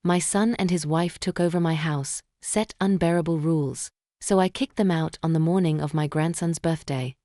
My son and his wife took over my house, set unbearable rules, so I kicked them out on the morning of my grandson's birthday.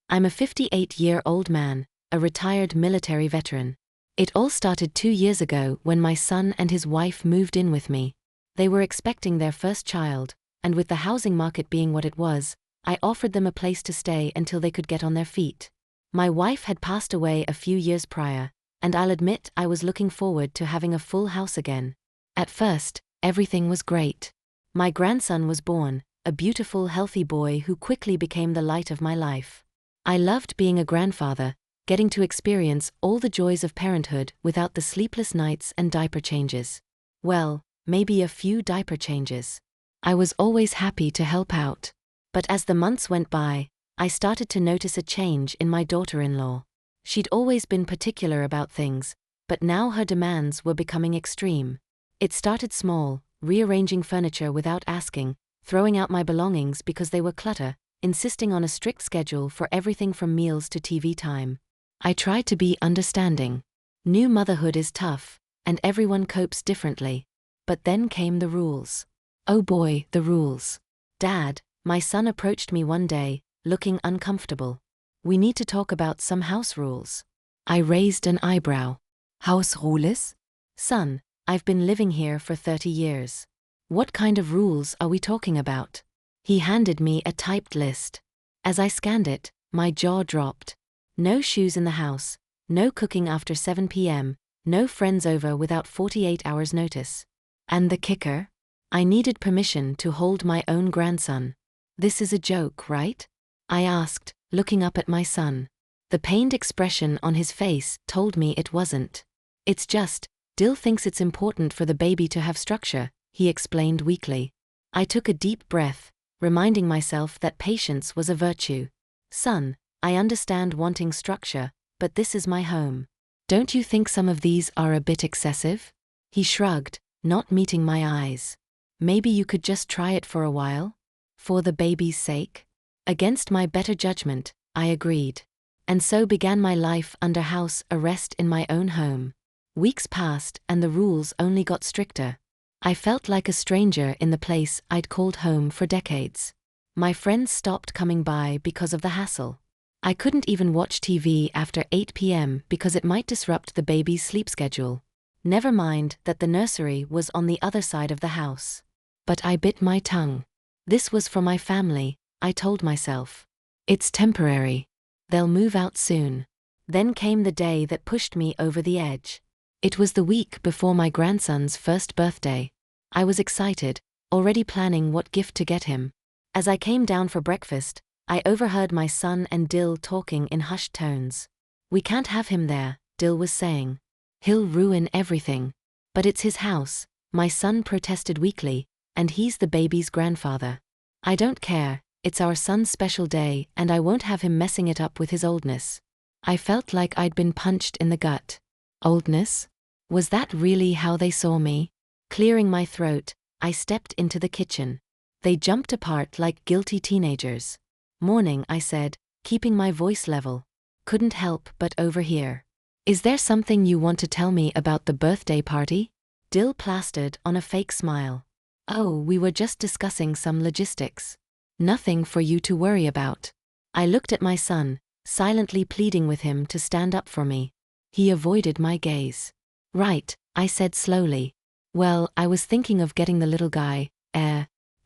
I'm a 58-year-old man, a retired military veteran. It all started 2 years ago when my son and his wife moved in with me. They were expecting their first child, and with the housing market being what it was, I offered them a place to stay until they could get on their feet. My wife had passed away a few years prior, and I'll admit I was looking forward to having a full house again. At first, everything was great. My grandson was born, a beautiful, healthy boy who quickly became the light of my life. I loved being a grandfather, getting to experience all the joys of parenthood without the sleepless nights and diaper changes. Well, maybe a few diaper changes. I was always happy to help out. But as the months went by, I started to notice a change in my daughter-in-law. She'd always been particular about things, but now her demands were becoming extreme. It started small, rearranging furniture without asking, throwing out my belongings because they were clutter, insisting on a strict schedule for everything from meals to TV time. I tried to be understanding. New motherhood is tough, and everyone copes differently. But then came the rules. Oh boy, the rules. Dad, my son approached me one day, looking uncomfortable. We need to talk about some house rules. I raised an eyebrow. House rules? Son, I've been living here for 30 years. What kind of rules are we talking about? He handed me a typed list. As I scanned it, my jaw dropped. No shoes in the house, no cooking after 7 p.m., no friends over without 48 hours notice. And the kicker? I needed permission to hold my own grandson. This is a joke, right? I asked, looking up at my son. The pained expression on his face told me it wasn't. It's just, Dill thinks it's important for the baby to have structure, he explained weakly. I took a deep breath, reminding myself that patience was a virtue. Son, I understand wanting structure, but this is my home. Don't you think some of these are a bit excessive? He shrugged, not meeting my eyes. Maybe you could just try it for a while? For the baby's sake? Against my better judgment, I agreed. And so began my life under house arrest in my own home. Weeks passed and the rules only got stricter. I felt like a stranger in the place I'd called home for decades. My friends stopped coming by because of the hassle. I couldn't even watch TV after 8 p.m. because it might disrupt the baby's sleep schedule. Never mind that the nursery was on the other side of the house. But I bit my tongue. This was for my family, I told myself. It's temporary. They'll move out soon. Then came the day that pushed me over the edge. It was the week before my grandson's first birthday. I was excited, already planning what gift to get him. As I came down for breakfast, I overheard my son and Dill talking in hushed tones. We can't have him there, Dill was saying. He'll ruin everything. But it's his house, my son protested weakly, and he's the baby's grandfather. I don't care, it's our son's special day and I won't have him messing it up with his oldness. I felt like I'd been punched in the gut. Oldness? Was that really how they saw me? Clearing my throat, I stepped into the kitchen. They jumped apart like guilty teenagers. Morning, I said, keeping my voice level. Couldn't help but overhear. Is there something you want to tell me about the birthday party? Dill plastered on a fake smile. Oh, we were just discussing some logistics. Nothing for you to worry about. I looked at my son, silently pleading with him to stand up for me. He avoided my gaze. Right, I said slowly. Well, I was thinking of getting the little guy,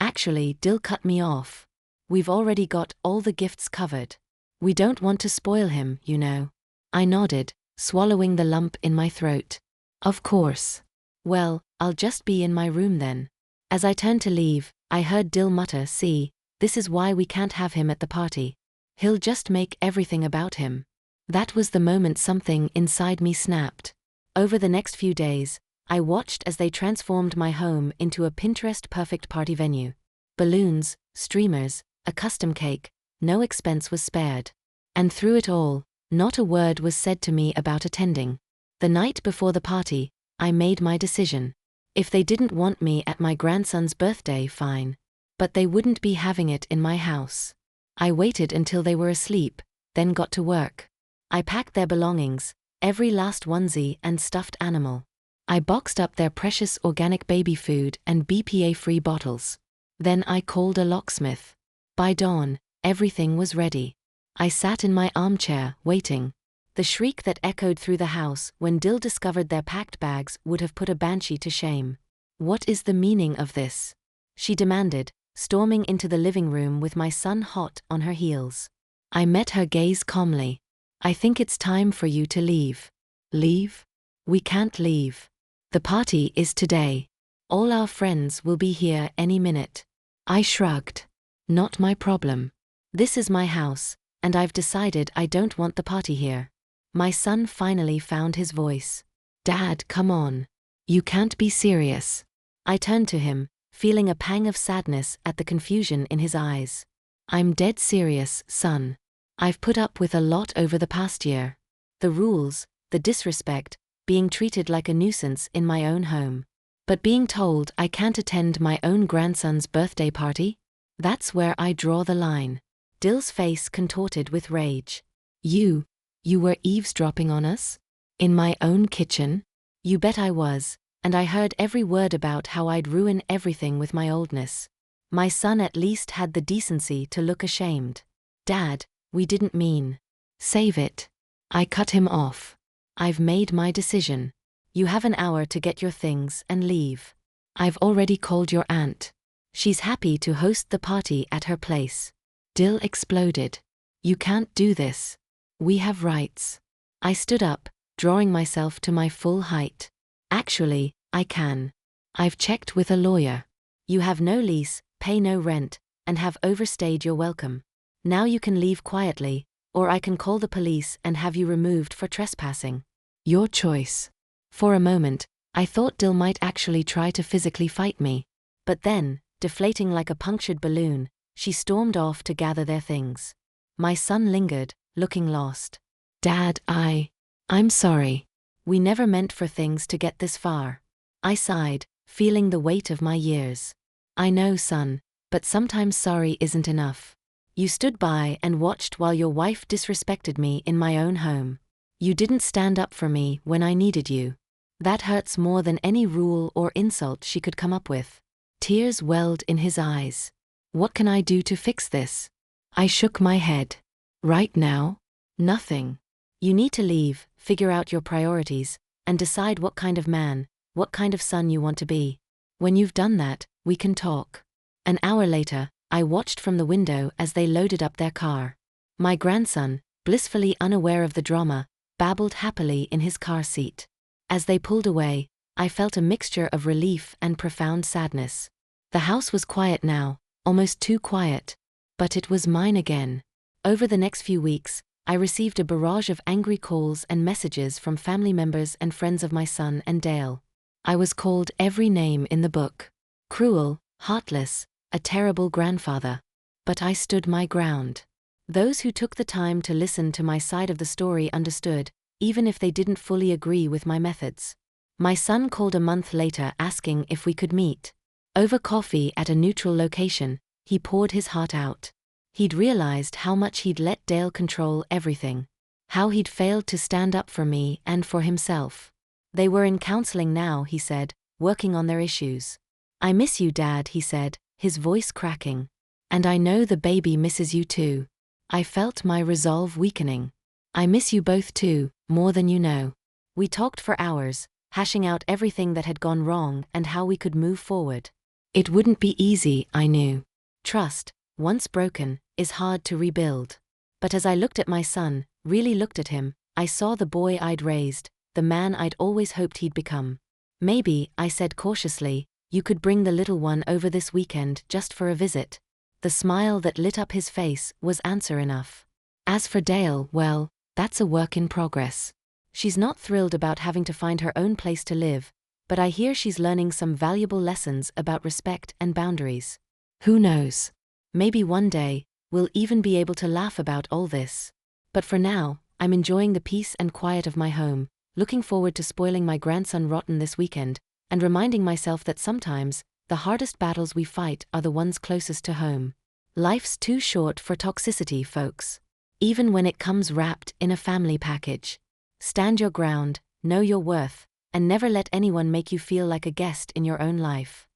Actually, Dill cut me off. We've already got all the gifts covered. We don't want to spoil him, you know. I nodded, swallowing the lump in my throat. Of course. Well, I'll just be in my room then. As I turned to leave, I heard Dill mutter, see, this is why we can't have him at the party. He'll just make everything about him. That was the moment something inside me snapped. Over the next few days, I watched as they transformed my home into a Pinterest-perfect party venue. Balloons, streamers, a custom cake, no expense was spared. And through it all, not a word was said to me about attending. The night before the party, I made my decision. If they didn't want me at my grandson's birthday, fine. But they wouldn't be having it in my house. I waited until they were asleep, then got to work. I packed their belongings, every last onesie and stuffed animal. I boxed up their precious organic baby food and BPA-free bottles. Then I called a locksmith. By dawn, everything was ready. I sat in my armchair, waiting. The shriek that echoed through the house when Dill discovered their packed bags would have put a banshee to shame. "What is the meaning of this?" she demanded, storming into the living room with my son hot on her heels. I met her gaze calmly. "I think it's time for you to leave." "Leave? We can't leave. The party is today. All our friends will be here any minute." I shrugged. "Not my problem. This is my house, and I've decided I don't want the party here." My son finally found his voice. "Dad, come on. You can't be serious." I turned to him, feeling a pang of sadness at the confusion in his eyes. "I'm dead serious, son. I've put up with a lot over the past year. The rules, the disrespect, being treated like a nuisance in my own home. But being told I can't attend my own grandson's birthday party? That's where I draw the line." Dill's face contorted with rage. You were eavesdropping on us? In my own kitchen?" "You bet I was, and I heard every word about how I'd ruin everything with my oldness." My son at least had the decency to look ashamed. "Dad, we didn't mean." "Save it." I cut him off. "I've made my decision. You have an hour to get your things and leave. I've already called your aunt. She's happy to host the party at her place." Dill exploded. "You can't do this. We have rights." I stood up, drawing myself to my full height. "Actually, I can. I've checked with a lawyer. You have no lease, pay no rent, and have overstayed your welcome. Now you can leave quietly, or I can call the police and have you removed for trespassing. Your choice." For a moment, I thought Dill might actually try to physically fight me. But then, deflating like a punctured balloon, she stormed off to gather their things. My son lingered, looking lost. "Dad, I'm sorry. We never meant for things to get this far." I sighed, feeling the weight of my years. "I know, son, but sometimes sorry isn't enough. You stood by and watched while your wife disrespected me in my own home. You didn't stand up for me when I needed you. That hurts more than any rule or insult she could come up with." Tears welled in his eyes. "What can I do to fix this?" I shook my head. "Right now? Nothing. You need to leave, figure out your priorities, and decide what kind of man, what kind of son you want to be. When you've done that, we can talk." An hour later, I watched from the window as they loaded up their car. My grandson, blissfully unaware of the drama, babbled happily in his car seat. As they pulled away, I felt a mixture of relief and profound sadness. The house was quiet now, almost too quiet. But it was mine again. Over the next few weeks, I received a barrage of angry calls and messages from family members and friends of my son and Dale. I was called every name in the book. Cruel, heartless, a terrible grandfather. But I stood my ground. Those who took the time to listen to my side of the story understood, even if they didn't fully agree with my methods. My son called a month later asking if we could meet. Over coffee at a neutral location, he poured his heart out. He'd realized how much he'd let Dale control everything. How he'd failed to stand up for me and for himself. They were in counseling now, he said, working on their issues. "I miss you, Dad," he said, his voice cracking. "And I know the baby misses you too." I felt my resolve weakening. "I miss you both too, more than you know." We talked for hours, hashing out everything that had gone wrong and how we could move forward. It wouldn't be easy, I knew. Trust, once broken, is hard to rebuild. But as I looked at my son, really looked at him, I saw the boy I'd raised, the man I'd always hoped he'd become. "Maybe," I said cautiously, "you could bring the little one over this weekend just for a visit." The smile that lit up his face was answer enough. As for Dale, well, that's a work in progress. She's not thrilled about having to find her own place to live, but I hear she's learning some valuable lessons about respect and boundaries. Who knows? Maybe one day, we'll even be able to laugh about all this. But for now, I'm enjoying the peace and quiet of my home, looking forward to spoiling my grandson rotten this weekend, and reminding myself that sometimes, the hardest battles we fight are the ones closest to home. Life's too short for toxicity, folks. Even when it comes wrapped in a family package. Stand your ground, know your worth, and never let anyone make you feel like a guest in your own life.